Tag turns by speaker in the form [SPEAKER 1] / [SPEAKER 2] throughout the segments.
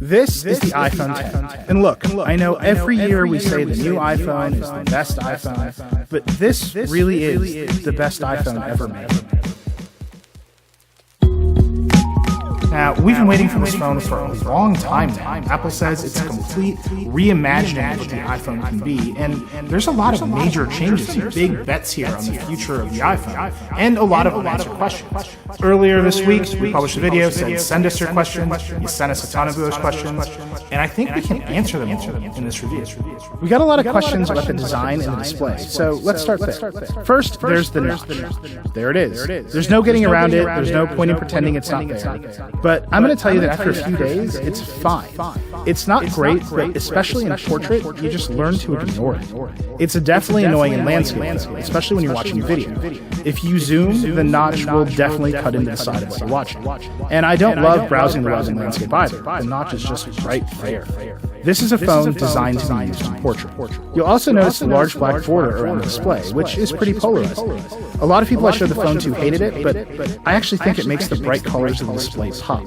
[SPEAKER 1] This is the iPhone 10. And look, I know every year we say the new iPhone is the best iPhone, but this really is the best iPhone ever made. Now, we've been waiting for this phone for a long time now. Apple says it's a complete reimagining of what the iPhone can be, and there's a lot of major changes here, big bets here on the future of the iPhone, and a lot of unanswered questions. Earlier this week, we published a video saying, send us your questions. You sent us a ton of those questions, and I think we can answer them all in this review. We got a lot of questions about the design and the display, so let's start there. First, there's the notch. There it is. There's no getting around it. There's no point in pretending it's not there. But I'm going to tell you that after a few days, it's fine. It's not great, but especially in a portrait, you just learn to ignore it. It's definitely annoying in landscape, especially when you're watching video. If you zoom, the notch will definitely cut into the side of what you're watching. And I don't love browsing the web in landscape either. The notch is just right there. This is a phone designed to be used in portrait. You'll also notice the large black border around the display, which is pretty polarizing. A lot of people I showed the phone to hated it, but I actually think it makes the bright colors of the display pop.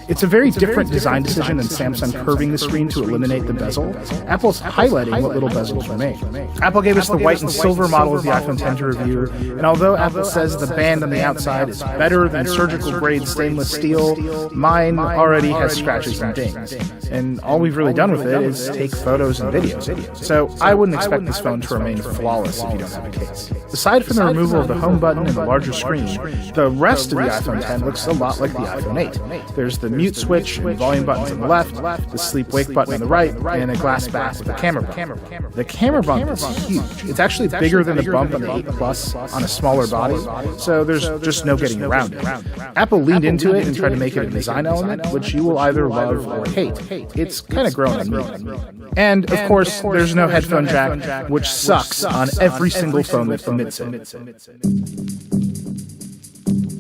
[SPEAKER 1] It's a very different design decision than Samsung curving the screen to eliminate the bezel. Apple's highlighting what little bezels remain. Apple gave us the white and silver model of the iPhone 10 to review, and although Apple says the band on the outside is better than surgical-grade stainless steel, mine already has scratches and dings. And all we've really done with it is take photos and videos. So I wouldn't expect this phone to remain flawless if you don't have a case. Aside from the removal of the home button and the larger screen, the rest of the iPhone 10 looks a lot like the iPhone 8. There's the mute switch and volume buttons on the left, the sleep-wake button on the right, and a glass back with the camera bump. The camera bump is huge. It's actually bigger than the bump on the 8 Plus on a smaller body, so there's just no getting around it. Apple leaned into it and tried to make it a design element, which you will either love or hate. It's kind of grown on me. And, of course, there's no headphone jack, which sucks on every single phone that omits it.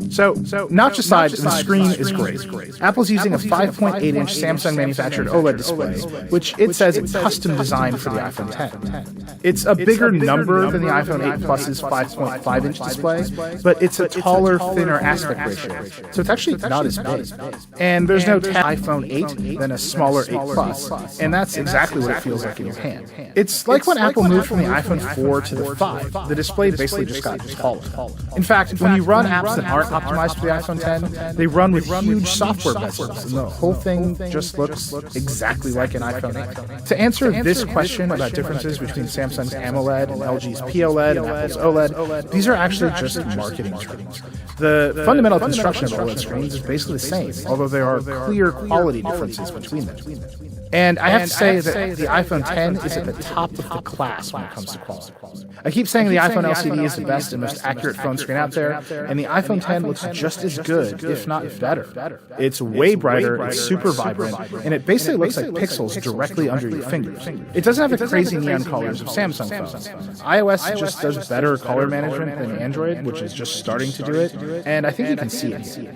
[SPEAKER 1] So, notch aside, the screen is great. Apple's using a 5.8-inch Samsung-manufactured OLED display, which it says it's custom designed for the iPhone 10. It's a bigger number than the iPhone 8 Plus's 5.5-inch display, but it's a taller, thinner aspect ratio, so it's actually not as big. And there's no iPhone 8 than a smaller 8 Plus, and that's exactly what it feels like in your hand. It's like when Apple moved from the iPhone 4 to the 5. The display basically just got taller. In fact, when you run apps that aren't optimized for the iPhone 10, they run with huge software bezels, and the whole thing just looks exactly like an iPhone 8. To answer this question about differences between Samsung's AMOLED and LG's POLED and Apple's OLED, these are actually just marketing terms. The fundamental construction of OLED screens is basically the same, although there are clear quality differences between them. And I have to say that the iPhone 10 is at the top of the class when it comes to quality. I keep saying the iPhone LCD is the best and most accurate phone screen out there, and the iPhone 10 looks just as good, if not better. It's way brighter, it's super vibrant, and it basically looks like pixels directly under your fingers. It doesn't have the crazy neon colors of Samsung phones. iOS just does better color management than Android, which is just starting to do it, and I think you can see it here.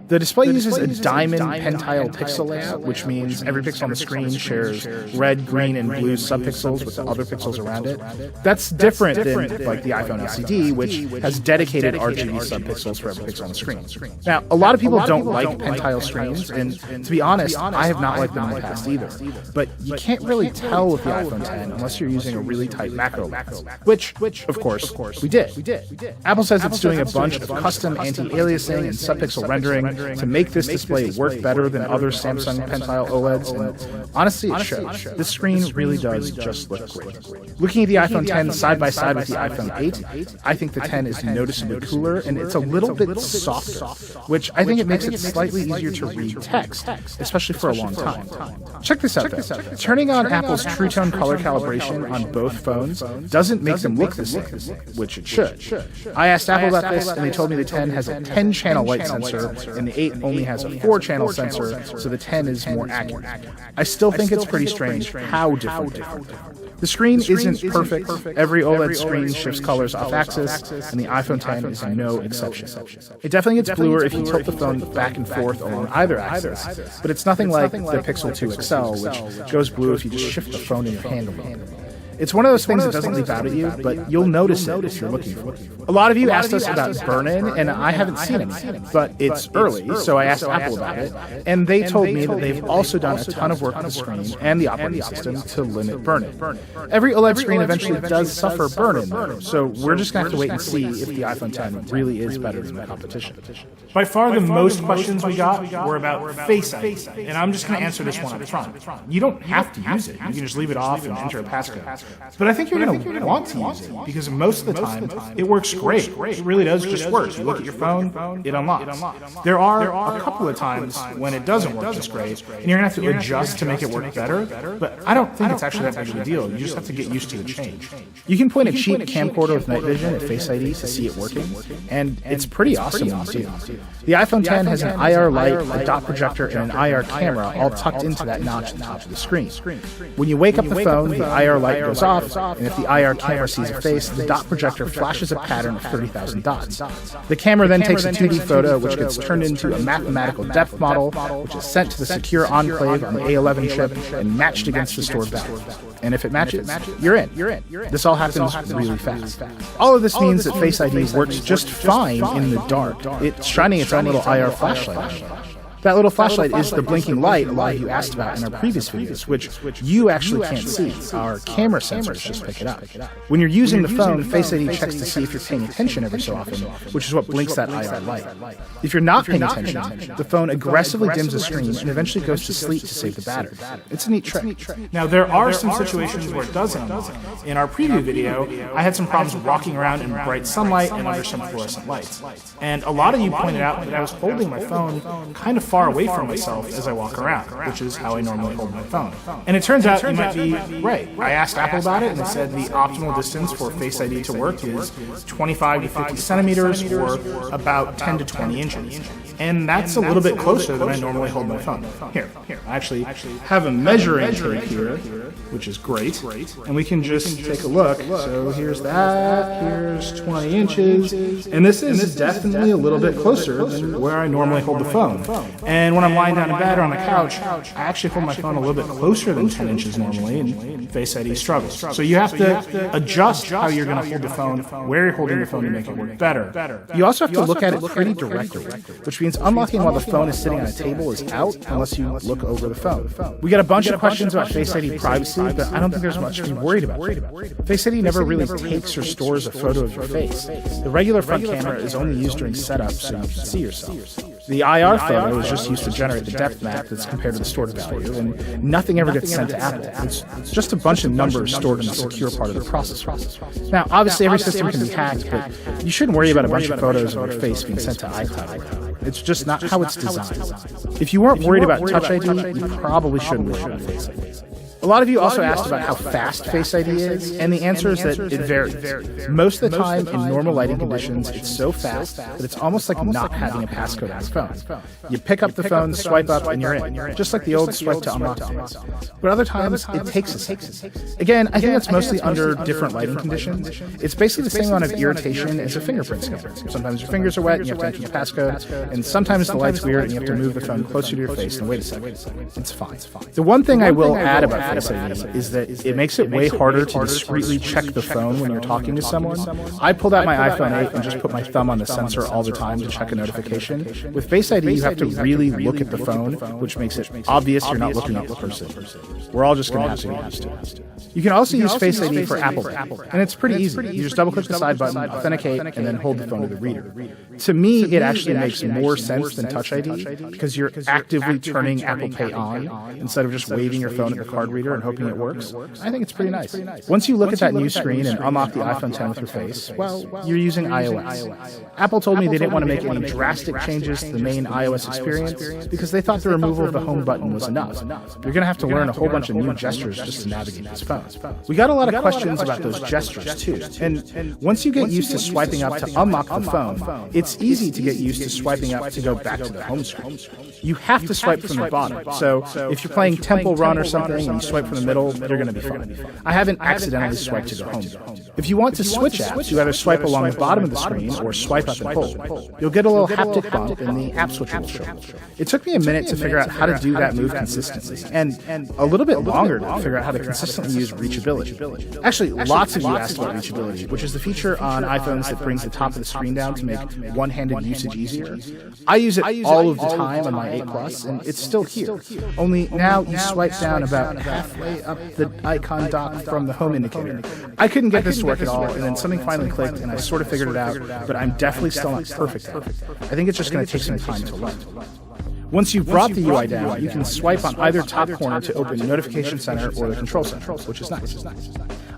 [SPEAKER 1] The display uses a diamond pentile pixel layout, which means every pixel on the screen shares red, green, and blue subpixels with the other pixels around it. That's different than like the iPhone LCD, which has dedicated RGB subpixels for every pixel on the screen. Now, a lot of people don't like pentile screens, and to be honest, I have not liked them in the past either. But you can't really tell with the iPhone 10 unless you're using a really tight macro lens, which, of course, we did. Apple says it's doing a bunch of custom anti-aliasing and subpixel rendering to make this display work better than other Samsung pentile OLEDs, and honestly, it shows. This screen really does just look great. Looking at the iPhone 10 side by side with the iPhone 8, I think the 10 is noticeably cooler, and it's a little bit softer, which I think it makes it slightly easier to read text, especially for a long time. Check this out, though. Turning on Apple's True Tone color calibration on both phones doesn't make them look the same, which it should. I asked Apple about this, and they told me the 10 has a 10-channel light sensor, and the 8 only has a 4-channel sensor, so the 10 is more accurate. I still think it's pretty strange how different they are. The screen isn't perfect. Every OLED screen shifts colors off axis, and the iPhone 10 is no exception. It definitely gets bluer if you tilt the phone back and forth along either axis, but it's nothing like the Pixel 2 XL, which goes blue if you just shift the phone in your hand a little. It's one of those things that doesn't leap out at you, but you'll notice it if you're looking for it. A lot of you asked us about burn-in, and I haven't seen any, but it's early, so I asked Apple about it, and they told me that they've also done a ton of work with the screen and the operating system to limit burn-in. Every OLED screen eventually does suffer burn-in, though, so we're just going to have to wait and see if the iPhone 10 really is better than the competition.
[SPEAKER 2] By far the most questions we got were about Face ID, and I'm just going to answer this one up front. You don't have to use it. You can just leave it off and enter a passcode. But I think you're going to want to use it, because most of the time it works great. It really does just work. You look at your phone, it unlocks. There are a couple of times when it doesn't work just great, and you're going to have to adjust to make it work better, but I don't think it's actually that big of a deal. You just have to get used to the change.
[SPEAKER 1] You can point a cheap camcorder with night vision at Face ID to see it working, and it's pretty awesome when you see it. The iPhone 10 has an IR light, a dot projector, and an IR camera all tucked into that notch at the top of the screen. When you wake up the phone, the IR light goes off, and if the IR camera sees a face, the dot projector flashes a pattern of 30,000 dots. The camera then takes a 2D photo, which gets turned into a mathematical depth model, which is sent to the secure enclave on the A11 chip and matched against the stored value. And if it matches, you're in. This all happens really fast. All of this means that Face ID works just fine in the dark. It's shining its own little IR flashlight. That little flashlight is the blinking light a lot of you asked about in our previous videos, which you actually can't see. Our camera sensors just pick it up. When you're using the phone, Face ID checks to see if you're paying attention every so often, which is what blinks that IR light. If you're not paying attention, the phone aggressively dims the screen and eventually goes to sleep to save the battery. It's a neat trick.
[SPEAKER 2] Now, there are some situations where it doesn't unlock. In our preview video, I had some problems walking around in bright sunlight and under some fluorescent lights. And a lot of you pointed out that I was holding my phone kind of far away from myself as I walk around, which is how I normally hold my phone. And it turns out you might be right. I asked Apple about it, and they said the optimal distance for Face ID to work is 25 to 50 centimeters, or about 10 to 20 inches. And that's a little bit closer than I normally hold my phone. Here, I actually have a measuring tape here, which is great. And we can just take a look. So here's that, here's 20 inches, and this is definitely a little bit closer than where I normally hold the phone. And when I'm lying down in bed or on the couch, I actually hold my phone a little bit closer than 10 inches normally, and Face ID struggles. So you have to adjust how you're going to hold the phone, where you're holding the phone to make it work better.
[SPEAKER 1] You also have to look at it pretty directly, which means unlocking while the phone is sitting on a table is out unless you look over the phone. We got a bunch of questions about Face ID privacy, but I don't think there's much to be worried about. Face ID never really takes or stores a photo of your face. The regular front camera is only used during setup so you can see yourself. The IR photo is just used to generate the depth map that's compared to the stored value, and nothing ever gets sent to Apple. It's just a bunch of numbers stored in a secure part of the processor. Now, obviously, every system can be hacked, but you shouldn't worry about a bunch of photos of your face being sent to iCloud. It's just not how it's designed. If you weren't worried about Touch ID, you probably shouldn't worry about Face ID. A lot of you also asked about how fast Face ID is, and the answer is that it varies. Most of the time, in normal lighting conditions, it's so fast that it's almost like not having a passcode on your phone. You pick up the phone, swipe up, and you're in, just like the old swipe to unlock days. But other times, it takes a second. Again, I think that's mostly under different lighting conditions. It's basically the same amount of irritation as a fingerprint scanner. Sometimes your fingers are wet and you have to enter the passcode, and sometimes the light's weird and you have to move the phone closer to your face and wait a second. It's fine. The one thing I will add about Face ID is that it makes it way harder to discreetly check the phone when you're talking to someone. I pulled out my iPhone 8 and just put my thumb on the sensor all the time to check a notification. With Face ID, you have to really look at the phone, which makes it obvious you're not looking at the person. We're all just going to have to get used to it. You can also use Face ID for Apple Pay, and it's pretty easy. You just double-click the side button, authenticate, and then hold the phone to the reader. To me, it actually makes more sense than Touch ID because you're actively turning Apple Pay on instead of just waving your phone at the card reader and hoping it works. I think it's pretty nice. Once you look at that new screen and unlock the iPhone 10 with your face, well, you're using iOS. Apple told me they didn't want to make any drastic changes to the main iOS experience because they thought the removal of the home button was enough. You're going to have to learn a whole bunch of new gestures just to navigate this phone. We got a lot of questions about those gestures too. And once you get used to swiping up to unlock the phone, it's easy to get used to swiping up to go back to the home screen. You have to swipe from the bottom. So if you're playing Temple Run or something and you swipe from the middle, you're going to be fine. I haven't accidentally swiped to go home. If you want to switch apps, you either swipe along the bottom of the screen or swipe up and hold. You'll get a little haptic bump and the app switcher will show up. It took me a minute to figure out how to do that move consistently, and a little bit longer to figure out how to consistently use reachability. Actually, lots of you asked about reachability, which is the feature on iPhones that brings the top of the screen down to make one-handed usage easier. I use it all of the time on my 8 Plus, and it's still here. Only now you swipe down about halfway up the icon dock from the home indicator. I couldn't get this to work at all, and then something finally clicked, and I sort of figured it out, but I'm definitely still not perfect at it. I think it's just going to take some time to learn. Once you've brought the UI down, you can swipe on either top corner to open Notification Center or the Control Center, which is nice.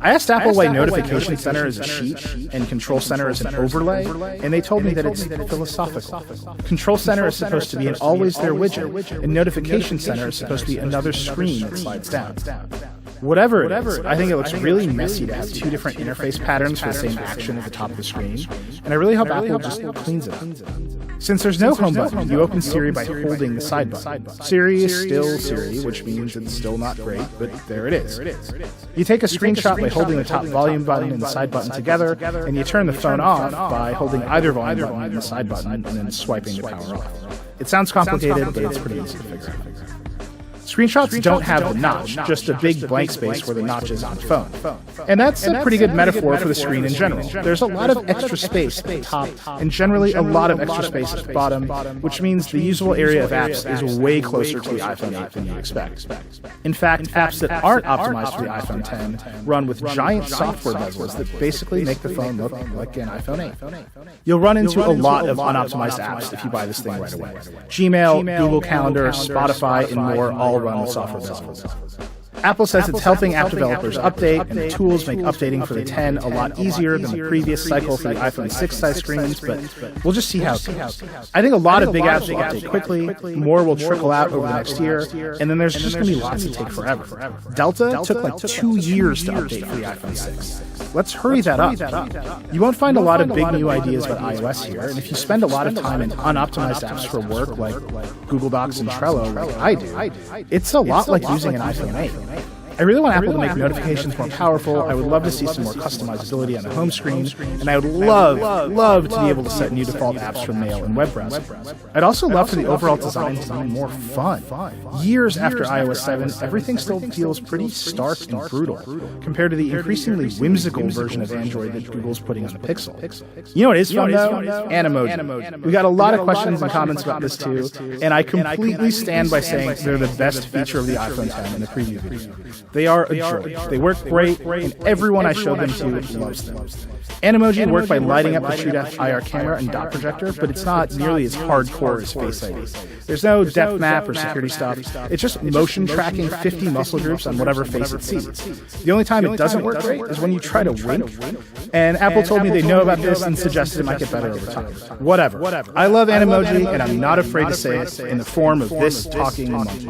[SPEAKER 1] I asked Apple why Notification Center is a sheet and Control Center is an overlay, and they told me that it's philosophical. Control Center is supposed to be an always-there widget, and Notification Center is supposed to be another screen that slides down. Whatever it is, I think it looks really messy to have 2 different interface patterns for the same action at the top of the screen, and I really hope Apple just cleans it up. Since there's no home button, you open Siri by holding the side button. Siri is still Siri, which means it's still not great, but there it is. You take a screenshot by holding the top volume button and the side button together, and you turn the phone off by holding either volume button and the side button and then swiping the power off. It sounds complicated, but it's pretty easy to figure out. Screenshots don't have the notch, just a big blank space where the notch is on the phone. And that's a pretty good metaphor for the screen in general. There's a lot of extra space at the top, and generally a lot of extra space at the bottom, which means the usable area of apps is way closer to the iPhone 8 than you expect. In fact, apps that aren't optimized for the iPhone 10 run with giant software bezels that basically make the phone look like an iPhone 8. You'll run into a lot of unoptimized apps if you buy this thing right away. Gmail, Google Calendar, Spotify, and more all run with software bezels. Apple says it's helping app developers update, and the tools make updating for the 10 a lot easier than the previous cycle for the iPhone 6 size screens, but we'll just see how it goes. I think a lot of big apps will update quickly, more will trickle out over the next year, and then there's just going to be lots that take forever. Delta took like 2 years to update for the iPhone 6. Let's hurry that up. You won't find a lot of big new ideas about iOS here, and if you spend a lot of time in unoptimized apps for work like Google Docs and Trello, like I do, it's a lot like using an iPhone 8. I really want Apple to make notifications more powerful. I would love to see some more customizability on the home screen, and I would love to be able to set new default apps for Mail and web browser. I'd also love for the overall design to be more fun. Years after iOS 7, everything still feels pretty stark and brutal compared to the increasingly whimsical version of Android that Google's putting on the Pixel. You know what is fun though? Animoji. We got a lot of questions and comments about this too, and I completely stand by saying they're the best feature of the iPhone 10 in the preview video. They are a joy. They work great, and everyone I showed them to loves them. Animoji work by lighting up the TrueDepth IR camera and dot projector, but it's not nearly as hardcore as Face ID. There's no depth map or security stuff. It's just motion tracking 50 muscle groups on whatever face it sees. The only time it doesn't work great is when you try to wink, and Apple told me they know about this and suggested it might get better over time. Whatever. I love Animoji, and I'm not afraid to say it in the form of this talking monkey.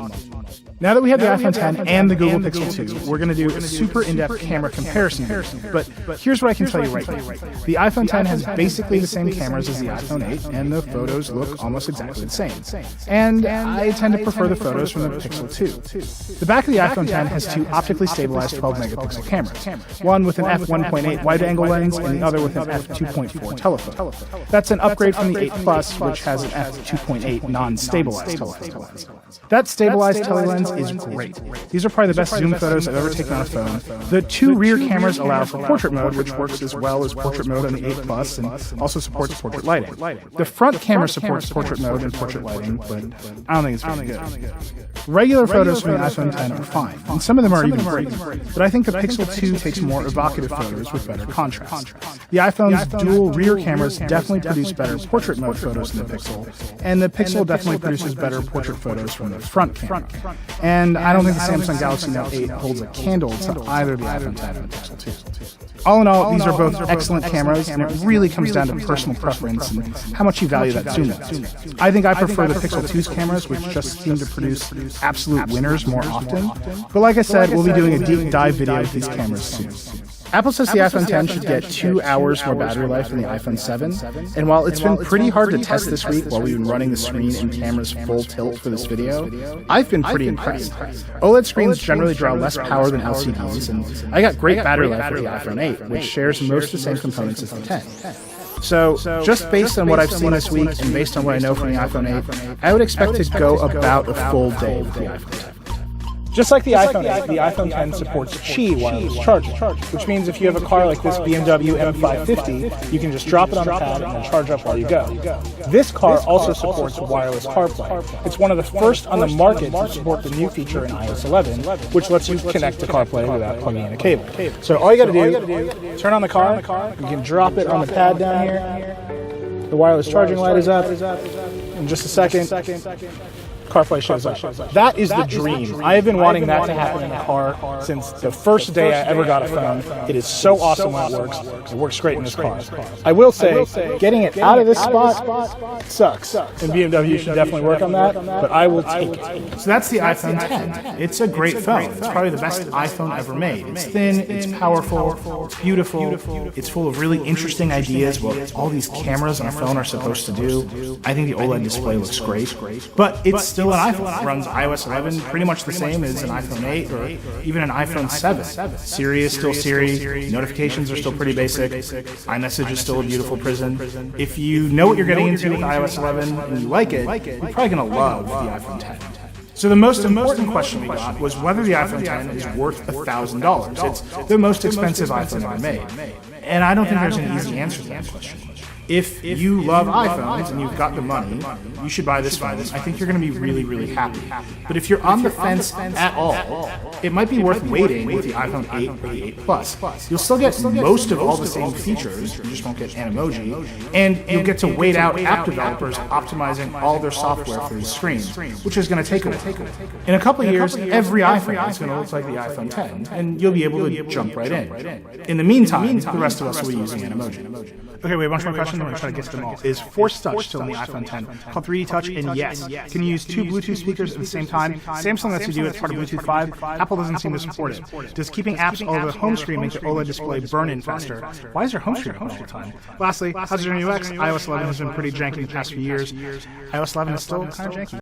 [SPEAKER 1] Now that we have the iPhone 10 and the Google Pixel 2, we're going to do a super in-depth camera comparison video. But here's what I can tell you right now. The iPhone 10 has basically the same cameras as the iPhone 8, and the photos look almost exactly the same. And I tend to prefer the photos from the Pixel 2. The back of the iPhone 10 has 2 optically stabilized 12-megapixel cameras, one with an f1.8 wide-angle lens and the other with an f2.4 telephoto. That's an upgrade from the 8 Plus, which has an f2.8 non-stabilized telephoto lens. That stabilized tele lens is great. These are probably the best zoom photos I've ever taken on a phone. The 2 rear cameras allow for portrait mode, which works as well as portrait mode on the 8 Plus and also supports portrait lighting. The front camera supports portrait mode and portrait lighting, but I don't think it's very good. Regular photos from the iPhone 10 are fine, and some of them are even great, but I think the Pixel 2 takes more evocative photos with better contrast. The iPhone's dual rear cameras definitely produce better portrait mode photos than the Pixel, and the Pixel definitely produces better portrait photos from the front camera. And I don't think the Samsung Galaxy Note 8 holds a candle to either the iPhone 10 or the Pixel 2. All in all, these are both excellent cameras, and it really comes down to personal preference and how much you value that zoom out. I think I prefer the Pixel 2's cameras, which just seem to produce absolute winners more often. But like I said, we'll be doing a deep dive video of these cameras soon. Apple says the iPhone X should get 2 hours more battery life than the iPhone 7, and while it's been pretty hard to test this week while we've been running the screen and camera's full tilt for this video, I've been pretty impressed. OLED screens generally draw less power than LCDs, and I got great battery life with the iPhone 8, which shares most of the same components as the X. So, just based on what I've seen this week and based on what I know from the iPhone 8, I would expect to go about a full day with the iPhone X. Just like the iPhone 8, the iPhone X supports Qi wireless charging, which means if you have a car like this BMW M550, you can just drop it on the pad and then charge up while you go. This car also supports wireless CarPlay. It's one of the first on the market to support the new feature in iOS 11, which lets you connect to CarPlay without plugging in a cable. So all you gotta do, turn on the car, you can drop it on the pad down here, the wireless charging light is up, in just a second, CarPlay shows up. That is the dream. I have been wanting that to happen in a car since the first day I ever got a phone. It is so awesome when it works. It works great in this car. I will say, getting it out of this spot sucks, and BMW should definitely work on that, but I will take it.
[SPEAKER 2] So that's the iPhone X. It's a great phone. It's probably the best iPhone ever made. It's thin, it's powerful, it's beautiful, it's full of really interesting ideas what all these cameras on a phone are supposed to do. I think the OLED display looks great, but it's still an iPhone. It runs iOS 11 pretty much the same as an iPhone 8 or even an iPhone 7. Siri is still Siri. Notifications are still pretty basic. iMessage is still a beautiful prison. If you know what you're getting into with iOS 11 and you like it, you're probably going to love the iPhone X. So the most important question we got was whether the iPhone X is worth $1,000. It's the most expensive iPhone ever made. And I don't think there's an easy answer to that question. If you love iPhones and you've got the money, you should buy this phone. I think you're going to be really, really happy. But if you're on the fence at all, it might be worth waiting with the iPhone 8 or the 8 Plus. You'll still get most of all the same features, you just won't get Animoji, and you'll get to wait out app developers optimizing all their software for these screens, which is going to take a while. In a couple of years, every iPhone is going to look like the iPhone X, and you'll be able to jump right in. In the meantime, the rest of us will be using Animoji. Okay, we have a bunch more questions. I'm going to try to get to them all. Is Force Touch still in the iPhone X? Called 3D Touch, and yes. Can you use two Bluetooth speakers at the same time? Samsung lets you do it as part of Bluetooth 5. Apple doesn't seem to support it. Does keeping apps over the home screen make the OLED display burn in faster? Why is your home screen on all the time? Lastly, how's your new UX? iOS 11 has been pretty janky the past few years. iOS 11 is still kind of janky.